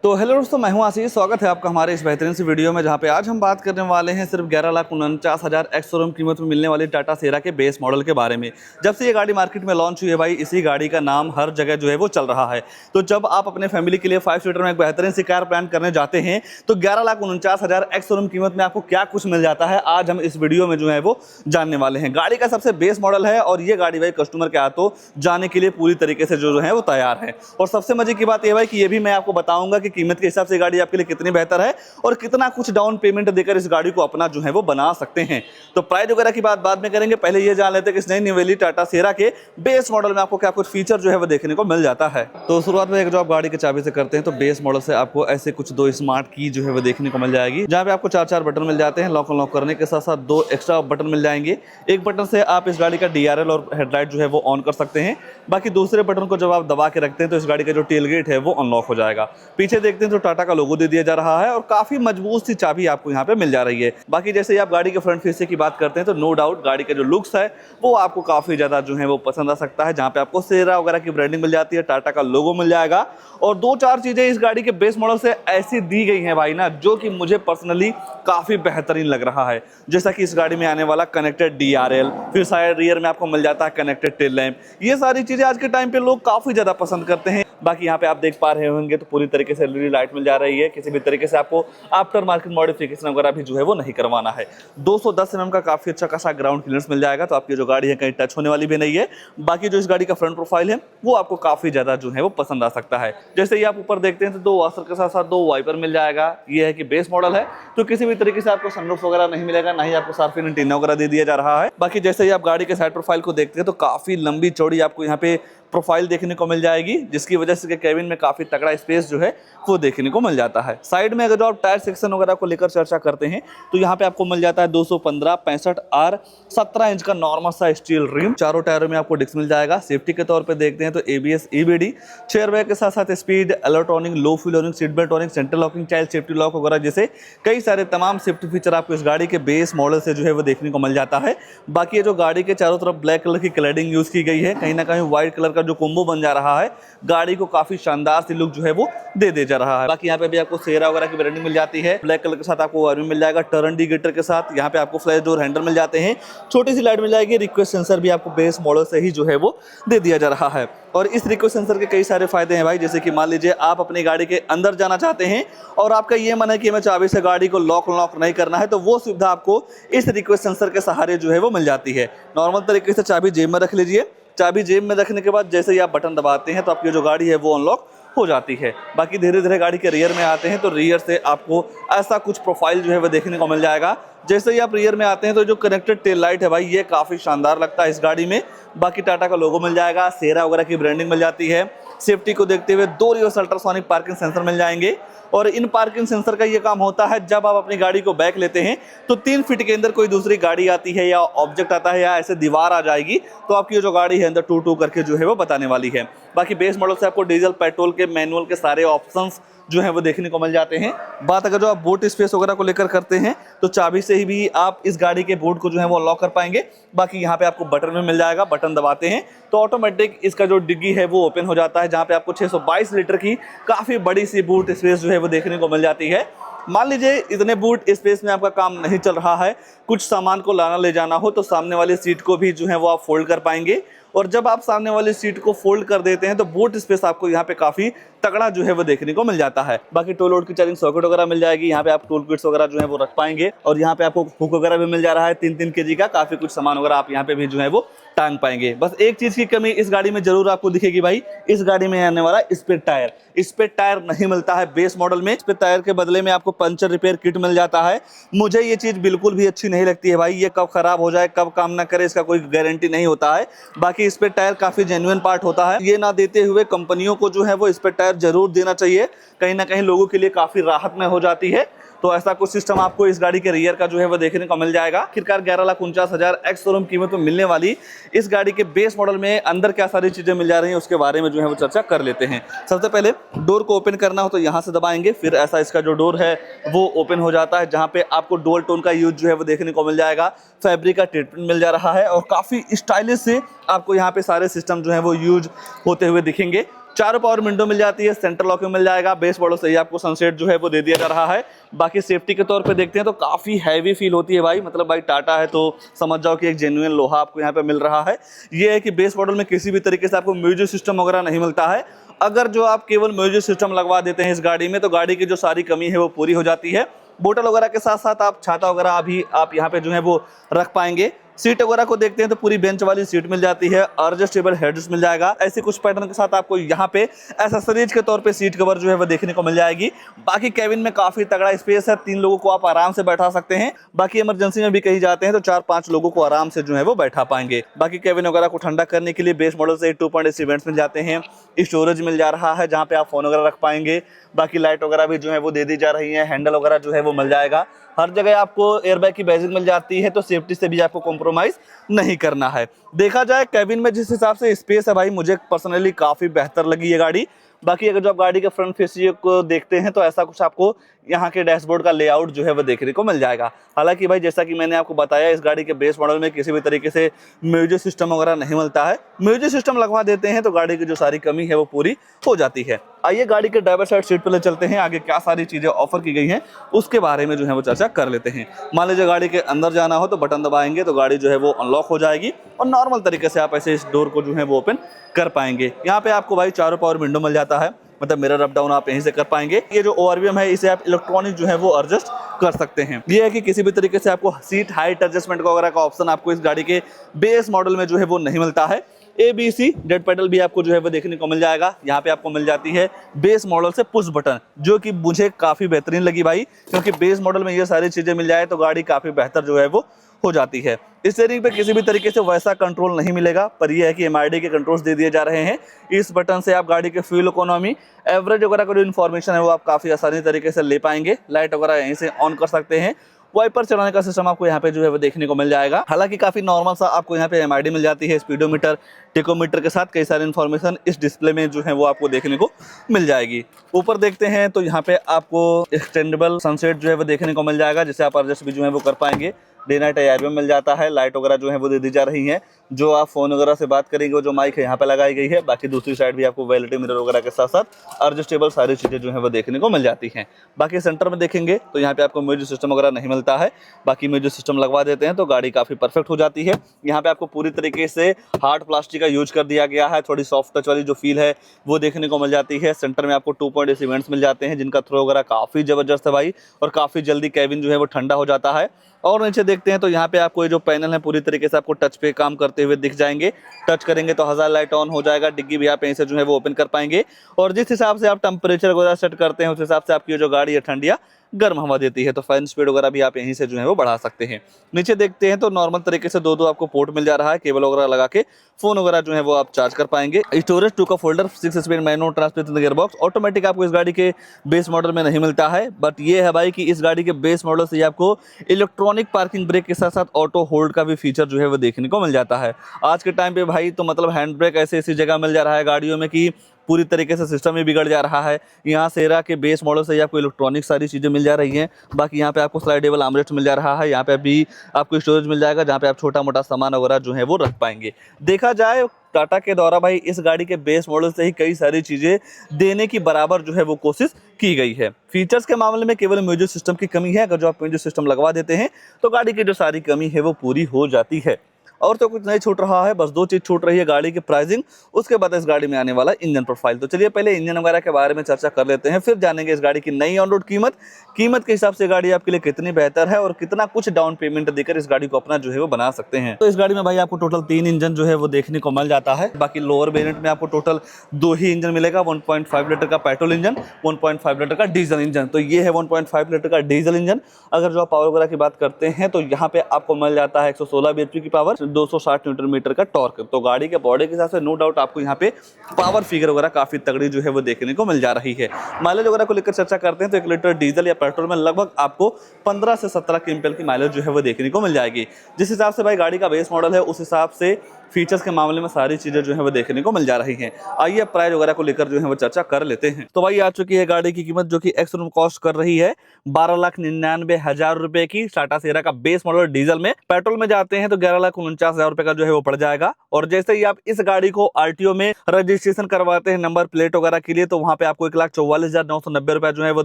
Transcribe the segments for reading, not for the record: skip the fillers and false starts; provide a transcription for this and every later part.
तो हेलो दोस्तों, मैं हूं आशीष। स्वागत है आपका हमारे इस बेहतरीन सी वीडियो में, जहां पे आज हम बात करने वाले हैं सिर्फ 11,49,000 एक्स शोरूम कीमत में मिलने वाली टाटा सेरा के बेस मॉडल के बारे में। जब से ये गाड़ी मार्केट में लॉन्च हुई है भाई, इसी गाड़ी का नाम हर जगह जो है वो चल रहा है। तो जब आप अपने फैमिली के लिए 5 सीटर में एक बेहतरीन सी कार प्लान करने जाते हैं तो 11,49,000 एक्स शोरूम कीमत में आपको क्या कुछ मिल जाता है, आज हम इस वीडियो में जो है वो जानने वाले हैं। गाड़ी का सबसे बेस मॉडल है और ये गाड़ी भाई कस्टमर के हाथों जाने के लिए पूरी तरीके से जो है वो तैयार है। और सबसे मजे की बात यह भाई कि ये भी मैं आपको बताऊंगा कि कीमत के हिसाब से गाड़ी आपके लिए कितनी बेहतर है और कितना कुछ डाउन पेमेंट देकर इस गाड़ी को अपना जो है वो बना सकते हैं। तो प्राइस वगैरह की बात बाद में करेंगे, पहले ये जान लेते हैं कि इस नई निवेली टाटा सेरा के बेस मॉडल में आपको क्या कुछ फीचर जो है वो देखने को मिल जाता है। तो शुरुआत में जो आप गाड़ी के चाबी से करते हैं तो बेस मॉडल से आपको ऐसे कुछ 2 स्मार्ट की जो है वो देखने को मिल जाएगी, जहां पे आपको 4 बटन मिल जाते हैं। लॉक अनलॉक करने के साथ साथ 2 एक्स्ट्रा बटन मिल जाएंगे। एक बटन से आप इस गाड़ी का DRL और हेडलाइट जो है वो ऑन कर सकते हैं। बाकी दूसरे बटन को जब आप दबा के रखते हैं तो इस गाड़ी का जो टेल गेट है वो अनलॉक हो जाएगा। पीछे देखते हैं तो टाटा का लोगो दे दिया जा रहा है और काफी मजबूत सी चाबी आपको यहाँ पे मिल जा रही है। बाकी जैसे ही आप गाड़ी के फ्रंट फेस की बात करते हैं तो नो डाउट गाड़ी का जो लुक्स है वो आपको काफी ज्यादा जो है वो पसंद आ सकता है, जहाँ पे आपको सेरा वगैरह की ब्रांडिंग मिल जाती है, टाटा का लोगो मिल जाएगा। और 2-4 चीजें इस गाड़ी के बेस मॉडल से ऐसी दी गई हैं भाई ना, जो कि मुझे पर्सनली काफी बेहतरीन लग रहा है। जैसा कि इस गाड़ी में आने वाला कनेक्टेड DRL, फिर साइड रियर में आपको मिल जाता है कनेक्टेड टेल लैंप। ये सारी चीजें आज के टाइम पे लोग काफी ज्यादा पसंद करते हैं। बाकी यहाँ पे आप देख पा रहे होंगे तो पूरी तरीके से LED लाइट मिल जा रही है। किसी भी तरीके से आपको आफ्टर मार्केट मॉडिफिकेशन वगैरह भी जो है वो नहीं करवाना है। 210 mm का काफी अच्छा खासा ग्राउंड क्लियरेंस मिल जाएगा, तो आपकी जो गाड़ी है कहीं टच होने वाली भी नहीं है। बाकी जो इस गाड़ी का फ्रंट प्रोफाइल है वो आपको काफी ज्यादा जो है वो पसंद आ सकता है। जैसे ही आप ऊपर देखते हैं तो 2 वॉशर के साथ साथ 2 वाइपर मिल जाएगा। ये है कि बेस मॉडल है तो किसी भी तरीके से आपको सनरूफ वगैरह नहीं मिलेगा, ना ही आपको सार्फिन एंटीना वगैरह दे दिया जा रहा है। बाकी जैसे ही आप गाड़ी के साइड प्रोफाइल को देखते हैं तो काफी लंबी चौड़ी आपको यहाँ पे प्रोफाइल देखने को मिल जाएगी, जिसकी वजह से केबिन में काफी तगड़ा स्पेस जो है वो देखने को मिल जाता है। साइड में अगर जो आप टायर सेक्शन वगैरह को लेकर चर्चा करते हैं तो यहाँ पे आपको मिल जाता है 215 65 R 17 इंच का नॉर्मल सा स्टील रिम। चारों टायरों में आपको डिस्क मिल जाएगा। सेफ्टी के तौर पे देखते हैं तो ABS EBD, चेयर बैग के साथ साथ स्पीड अलर्ट वार्निंग, लो fuel warning, seat belt warning, central locking, child safety lock वगैरह जैसे कई सारे तमाम सेफ्टी फीचर आपको इस गाड़ी के बेस मॉडल से जो है वो देखने को मिल जाता है। बाकी ये जो गाड़ी के चारों तरफ ब्लैक कलर की क्लैडिंग यूज की गई है, कहीं ना कहीं व्हाइट कलर का जो कोम्बो बन जा रहा है, गाड़ी को काफी शानदार सी लुक जो है वो दे जा रहा है। बाकी यहाँ पे भी आपको सेरा वगैरह की ब्रांडिंग मिल जाती है। ब्लैक कलर के साथ आपको वायरिंग मिल जाएगा, टर्न इंडिकेटर के साथ यहाँ पे आपको फ्लैश डोर हैंडल मिल जाते हैं, छोटी सी लाइट मिल जाएगी। रिक्वेस्ट सेंसर भी आपको बेस मॉडल से ही जो है वो दे दिया जा रहा है। और इस रिक्वेस्ट सेंसर के कई सारे फायदे हैं भाई, जैसे कि मान लीजिए आप अपनी गाड़ी के अंदर जाना चाहते हैं और आपका ये मन है कि हमें चाबी से गाड़ी को लॉक नहीं करना है, तो वो सुविधा आपको इस रिक्वेस्ट सेंसर के सहारे जो है वो मिल जाती है। नॉर्मल तरीके से चाबी जेब में रख लीजिए। चाबी जेब में रखने के बाद जैसे ही आप बटन दबाते हैं तो आपकी जो गाड़ी है वो अनलॉक हो जाती है। बाकी धीरे धीरे गाड़ी के रियर में आते हैं तो रियर से आपको ऐसा कुछ प्रोफाइल जो है वो देखने को मिल जाएगा। जैसे ही आप रियर में आते हैं तो जो कनेक्टेड टेल लाइट है भाई, ये काफ़ी शानदार लगता है इस गाड़ी में। बाकी टाटा का लोगो मिल जाएगा, सेरा वगैरह की ब्रांडिंग मिल जाती है। सेफ्टी को देखते हुए 2 रिवर्स अल्ट्रासोनिक पार्किंग सेंसर मिल जाएंगे। और इन पार्किंग सेंसर का ये काम होता है, जब आप अपनी गाड़ी को बैक लेते हैं तो 3 फीट के अंदर कोई दूसरी गाड़ी आती है या ऑब्जेक्ट आता है या ऐसे दीवार आ जाएगी तो आपकी जो गाड़ी है अंदर टू टू करके जो है वो बताने वाली है। बाकी बेस मॉडल से आपको डीजल पेट्रोल के मैनुअल के सारे ऑप्शंस जो है वो देखने को मिल जाते हैं। बात अगर जो आप बूट स्पेस वगैरह को लेकर करते हैं तो चाबी से ही भी आप इस गाड़ी के बूट को जो है वो अनलॉक कर पाएंगे। बाकी यहाँ पे आपको बटन में मिल जाएगा, बटन दबाते हैं तो ऑटोमेटिक इसका जो डिग्गी है वो ओपन हो जाता है, जहाँ पे आपको 622 लीटर की काफ़ी बड़ी सी बूट स्पेस जो है वो देखने को मिल जाती है। मान लीजिए इतने बूट स्पेस में आपका काम नहीं चल रहा है, कुछ सामान को लाना ले जाना हो तो सामने वाली सीट को भी जो है वो आप फोल्ड कर पाएंगे। और जब आप सामने वाली सीट को फोल्ड कर देते हैं तो बूट स्पेस आपको यहाँ पे काफी तगड़ा जो है वो देखने को मिल जाता है। बाकी टूल लोड की चार्जिंग सॉकेट वगैरह मिल जाएगी, यहाँ पे आप टूल किट्स वगैरह जो है वो रख पाएंगे। और यहाँ पे आपको हुक वगैरह भी मिल जा रहा है 3-3 kg का, काफी कुछ सामान वगैरह आप यहाँ पे भी जो है वो टांग पाएंगे। बस एक चीज की कमी इस गाड़ी में जरूर आपको दिखेगी भाई, इस गाड़ी में आने वाला स्पेयर टायर। स्पेयर टायर नहीं मिलता है बेस मॉडल में। स्पेयर टायर के बदले में आपको पंचर रिपेयर किट मिल जाता है। मुझे ये चीज बिल्कुल भी अच्छी नहीं लगती है भाई, ये कब खराब हो जाए कब काम ना करे इसका कोई गारंटी नहीं होता है। बाकी स्पेयर टायर काफी जेन्युइन पार्ट होता है, ये ना देते हुए कंपनियों को जो है वो स्पेयर टायर जरूर देना चाहिए, कहीं ना कहीं लोगों के लिए काफी राहत में हो जाती है। तो ऐसा कुछ सिस्टम आपको इस गाड़ी के रियर का जो है वो देखने को मिल जाएगा। आखिरकार 11,49,000 एक्स शोरूम कीमत में मिलने वाली इस गाड़ी के बेस मॉडल में अंदर क्या सारी चीजें मिल जा रही हैं उसके बारे में जो है वो चर्चा कर लेते हैं। सबसे पहले डोर को ओपन करना हो तो यहाँ से दबाएंगे, फिर ऐसा इसका जो डोर है वो ओपन हो जाता है, जहाँ पे आपको डुअल टोन का यूज जो है वो देखने को मिल जाएगा। फैब्रिक का ट्रीटमेंट मिल जा रहा है और काफी स्टाइलिश से आपको यहाँ पे सारे सिस्टम जो है वो यूज होते हुए दिखेंगे। चारों पावर विंडो मिल जाती है, सेंट्रल लॉक मिल जाएगा। बेस मॉडल से ही आपको सनसेट जो है वो दे दिया जा रहा है। बाकी सेफ्टी के तौर पे देखते हैं तो काफ़ी हैवी फील होती है भाई, मतलब भाई टाटा है तो समझ जाओ कि एक जेन्युइन लोहा आपको यहाँ पे मिल रहा है। ये है कि बेस मॉडल में किसी भी तरीके से आपको म्यूजिक सिस्टम वगैरह नहीं मिलता है। अगर जो आप केवल म्यूजिक सिस्टम लगवा देते हैं इस गाड़ी में तो गाड़ी की जो सारी कमी है वो पूरी हो जाती है। बोतल वगैरह के साथ साथ आप छाता वगैरह भी आप यहाँ पे जो है वो रख पाएंगे। सीट वगैरह को देखते हैं तो पूरी बेंच वाली सीट मिल जाती है, एडजस्टेबल हेडरेस्ट मिल जाएगा। ऐसे कुछ पैटर्न के साथ आपको यहाँ पे एक्सेसरीज के तौर पे सीट कवर जो है वो देखने को मिल जाएगी। बाकी केबिन में काफी तगड़ा स्पेस है, 3 लोगों को आप आराम से बैठा सकते हैं। बाकी इमरजेंसी में भी कहीं जाते हैं तो 4-5 लोगों को आराम से जो है वो बैठा पाएंगे। बाकी केबिन वगैरह को ठंडा करने के लिए बेस मॉडल से 2.8 वेंट्स मिल जाते हैं। स्टोरेज मिल जा रहा है जहाँ पे आप फोन वगैरह रख पाएंगे। बाकी लाइट वगैरह भी जो है वो दे दी जा रही है, हैंडल वगैरह जो है वो मिल जाएगा। हर जगह आपको एयरबैग की बैजिंग मिल जाती है, तो सेफ्टी से भी आपको कॉम्प्रोमाइज नहीं करना है। देखा जाए केबिन में जिस हिसाब से स्पेस है भाई, मुझे पर्सनली काफ़ी बेहतर लगी ये गाड़ी। बाकी अगर जो आप गाड़ी के फ्रंट फेसिंग को देखते हैं तो ऐसा कुछ आपको यहाँ के डैशबोर्ड का लेआउट जो है वो देखने को मिल जाएगा। हालांकि भाई जैसा कि मैंने आपको बताया, इस गाड़ी के बेस मॉडल में किसी भी तरीके से म्यूजिक सिस्टम वगैरह नहीं मिलता है। म्यूजिक सिस्टम लगवा देते हैं तो गाड़ी की जो सारी कमी है वो पूरी हो जाती है। आइए गाड़ी के ड्राइवर साइड सीट पर ले चलते हैं, आगे क्या सारी चीज़ें ऑफर की गई हैं उसके बारे में जो है वो चर्चा कर लेते हैं। मान लीजिए गाड़ी के अंदर जाना हो तो बटन दबाएंगे तो गाड़ी जो है वो अनलॉक हो जाएगी और नॉर्मल तरीके से आप ऐसे इस डोर को जो है वो ओपन कर पाएंगे। यहाँ पे आपको भाई चारों पावर विंडो मिल जाता है, मतलब मिरर अप डाउन आप यहीं से कर पाएंगे। ये जो ओआरवीएम है इसे आप इलेक्ट्रॉनिक जो है वो एडजस्ट कर सकते हैं। ये है कि किसी भी तरीके से आपको सीट हाइट एडजस्टमेंट वगैरह का ऑप्शन आपको इस गाड़ी के बेस मॉडल में जो है वो नहीं मिलता है। ABC डेड पेडल भी आपको जो है वो देखने को मिल जाएगा। यहाँ पे आपको मिल जाती है बेस मॉडल से पुश बटन, जो कि मुझे काफ़ी बेहतरीन लगी भाई, क्योंकि बेस मॉडल में ये सारी चीज़ें मिल जाए तो गाड़ी काफ़ी बेहतर जो है वो हो जाती है। स्टीयरिंग पे किसी भी तरीके से वैसा कंट्रोल नहीं मिलेगा, पर यह है कि MID के कंट्रोल्स दे दिए जा रहे हैं। इस बटन से आप गाड़ी के फ्यूल इकोनॉमी, एवरेज वगैरह का जो इन्फॉर्मेशन है वो आप काफ़ी आसानी तरीके से ले पाएंगे। लाइट वगैरह यहीं से ऑन कर सकते हैं। वाइपर चलाने का सिस्टम आपको यहाँ पे जो है वो देखने को मिल जाएगा। हालांकि काफी नॉर्मल सा आपको यहाँ पे MID मिल जाती है, स्पीडोमीटर, टेकोमीटर के साथ कई सारी इन्फॉर्मेशन इस डिस्प्ले में जो है वो आपको देखने को मिल जाएगी। ऊपर देखते हैं तो यहाँ पे आपको एक्सटेंडेबल सनसेट जो है वो देखने को मिल जाएगा, जिसे आप एडजस्ट भी जो है वो कर पाएंगे। डे नाइट ARB मिल जाता है, लाइट वगैरह जो है वो दे दी जा रही है। जो आप फोन वगैरह से बात करेंगे वो जो माइक है यहाँ पे लगाई गई है। बाकी दूसरी साइड भी आपको वैलिटी मिरर वगैरह के साथ साथ एडजस्टेबल सारी चीज़ें जो है वो देखने को मिल जाती हैं। बाकी सेंटर में देखेंगे तो यहाँ पे आपको म्यूजिक सिस्टम वगैरह नहीं मिलता है। बाकी म्यूजिक सिस्टम लगवा देते हैं तो गाड़ी काफ़ी परफेक्ट हो जाती है। यहाँ पे आपको पूरी तरीके से हार्ड प्लास्टिक का यूज कर दिया गया है, थोड़ी सॉफ्ट टच वाली जो फील है वो देखने को मिल जाती है। सेंटर में आपको 2.8 वेंट्स मिल जाते हैं, जिनका थ्रो वगैरह काफ़ी ज़बरदस्त है भाई, और काफ़ी जल्दी कैबिन जो है वो ठंडा हो जाता है। और नीचे देखते हैं तो यहाँ पे आपको ये जो पैनल है पूरी तरीके से आपको टच पे काम करते हुए दिख जाएंगे। टच करेंगे तो हज़ार लाइट ऑन हो जाएगा। डिग्गी भी आप यहीं से जो है वो ओपन कर पाएंगे, और जिस हिसाब से आप टेम्परेचर वगैरह सेट करते हैं उस हिसाब से आपकी जो गाड़ी है ठंडी या गर्म हवा देती है। तो फैन स्पीड वगैरह भी आप यहीं से जो है वो बढ़ा सकते हैं। नीचे देखते हैं तो नॉर्मल तरीके से दो आपको पोर्ट मिल जा रहा है, केबल वगैरह लगा के फोन वगैरह जो है वो आप चार्ज कर पाएंगे। स्टोरेज 2 का folder, 6 speed manual transmission gearbox, automatic आपको इस गाड़ी के बेस मॉडल में नहीं मिलता है। बट ये है भाई कि इस गाड़ी के बेस मॉडल से आपको इलेक्ट्रॉनिक पार्किंग ब्रेक के साथ साथ ऑटो होल्ड का भी फीचर जो है वो देखने को मिल जाता है। आज के टाइम पे भाई तो मतलब हैंड ब्रेक ऐसी जगह मिल जा रहा है गाड़ियों में कि पूरी तरीके से सिस्टम ही बिगड़ जा रहा है। यहाँ सेरा के बेस मॉडल से आपको इलेक्ट्रॉनिक सारी चीज़ें मिल जा रही हैं। बाकी यहाँ पे आपको स्लाइडेबल आर्मरेस्ट मिल जा रहा है। यहाँ पे भी आपको स्टोरेज मिल जाएगा, जहाँ पे आप छोटा मोटा सामान वगैरह जो है वो रख पाएंगे। देखा जाए टाटा के द्वारा भाई इस गाड़ी के बेस मॉडल से ही कई सारी चीज़ें देने की बराबर जो है वो कोशिश की गई है। फीचर्स के मामले में केवल म्यूजिक सिस्टम की कमी है। अगर जो आप म्यूजिक सिस्टम लगवा देते हैं तो गाड़ी की जो सारी कमी है वो पूरी हो जाती है। और तो कुछ नहीं छूट रहा है, बस 2 चीज़ छूट रही है, गाड़ी की प्राइसिंग, उसके बाद इस गाड़ी में आने वाला इंजन प्रोफाइल। तो चलिए पहले इंजन वगैरह के बारे में चर्चा कर लेते हैं, फिर जानेंगे इस गाड़ी की नई ऑन रोड कीमत के हिसाब से गाड़ी आपके लिए कितनी बेहतर है और कितना कुछ डाउन पेमेंट देकर इस गाड़ी को अपना जो है वो बना सकते हैं। तो इस गाड़ी में भाई आपको टोटल 3 इंजन जो है वो देखने को मिल जाता है। बाकी लोअर वेरिएंट में आपको टोटल 2 ही इंजन मिलेगा, 1.5 लीटर का पेट्रोल इंजन, 1.5 लीटर का डीजल इंजन। तो ये है 1.5 लीटर का डीजल इंजन। अगर जो आप पावर वगैरह की बात करते हैं तो यहाँ पे आपको मिल जाता है 116 bhp की पावर, 260 न्यूटन मीटर का टॉर्क। तो गाड़ी के बॉडी के हिसाब से नो डाउट आपको यहाँ पे पावर फिगर वगैरह काफी तगड़ी जो है वो देखने को मिल जा रही है। माइलेज वगैरह को लेकर चर्चा करते हैं तो 1 लीटर डीजल या पेट्रोल में लगभग आपको 15 से 17 क्विंटल की माइलेज जो है वो देखने को मिल जाएगी। जिस हिसाब से भाई गाड़ी का बेस मॉडल है उस हिसाब से फीचर्स के मामले में सारी चीजें जो है वो देखने को मिल जा रही हैं। आइए प्राइस वगैरह को लेकर जो है वो चर्चा कर लेते हैं। तो भाई आ चुकी है गाड़ी की कीमत, जो कि एक्स-शोरूम कॉस्ट कर रही है 12,99,000 रुपए की। टाटा सेरा का बेस मॉडल डीजल में, पेट्रोल में जाते हैं तो 11,49,000 रुपए का जो है वो पड़ जाएगा। और जैसे ही आप इस गाड़ी को आरटीओ में रजिस्ट्रेशन करवाते हैं नंबर प्लेट वगैरह के लिए, तो वहां पे आपको 1,44,990 रुपए जो है वो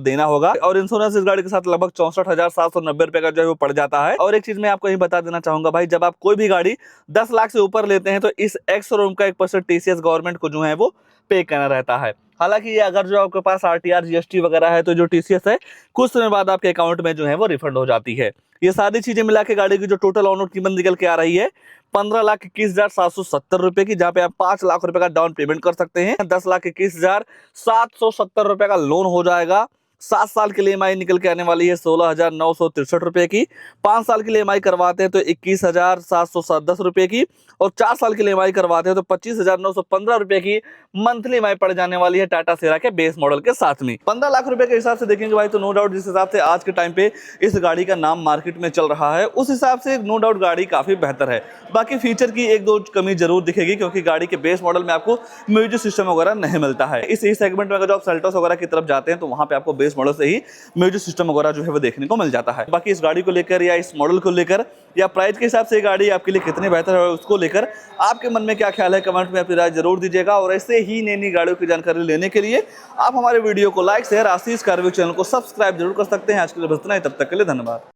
देना होगा। और इंश्योरेंस इस गाड़ी के साथ लगभग 64,790 रुपए का जो है वो पड़ जाता है। और एक चीज मैं आपको यही बता देना चाहूंगा भाई, जब आप कोई भी गाड़ी 10 लाख से ऊपर लेते हैं तो इस एक्स-शोरूम का 1% टीसीएस गवर्नमेंट को जो है वो पे करना रहता है। हालांकि ये अगर जो आपके पास आरटीआर जीएसटी वगैरह है तो जो टीसीएस है कुछ समय बाद आपके अकाउंट में जो है वो रिफंड हो जाती है। ये सारी चीजें मिला के गाड़ी की जो टोटल ऑन रोड कीमत निकल के आ रही है 15,21,770 रुपए की, जहां पे आप 5 लाख रुपए का डाउन पेमेंट कर सकते हैं। 10,21,770 रुपए का लोन हो जाएगा। 7 साल के लिए ईएमआई निकल के आने वाली है 16,963 रुपए की। 5 साल के लिए ईएमआई करवाते हैं तो 21,710 रुपए की। और 4 साल के लिए ईएमआई करवाते हैं तो 25,915 रुपए की मंथली ईएमआई पड़ जाने वाली है टाटा सेरा के बेस मॉडल के साथ में। 15 लाख रुपए के हिसाब से देखेंगे भाई तो नो डाउट जिस हिसाब से आज के टाइम पे इस गाड़ी का नाम मार्केट में चल रहा है, उस हिसाब से नो डाउट गाड़ी काफी बेहतर है। बाकी फीचर की एक दो कमी जरूर दिखेगी, क्योंकि गाड़ी के बेस मॉडल में आपको म्यूजिक सिस्टम वगैरह नहीं मिलता है। इस सेगमेंट में अगर जो आप सेल्टोस वगैरह की तरफ जाते हैं तो वहां पे आपको बेस मॉडल से ही म्यूजिक सिस्टम वगैरह जो है वो देखने को मिल जाता है। बाकी इस गाड़ी को लेकर या इस मॉडल को लेकर या प्राइस के हिसाब से ये गाड़ी आपके लिए कितनी बेहतर है उसको लेकर आपके मन में क्या ख्याल है, कमेंट में अपनी राय जरूर दीजिएगा। और ऐसे ही नई नई गाड़ियों की जानकारी लेने के लिए आप हमारे वीडियो को लाइक शेयर आशीष कार रिव्यू चैनल को सब्सक्राइब जरूर कर सकते हैं। आज के लिए बस इतना ही, तब तक के लिए धन्यवाद।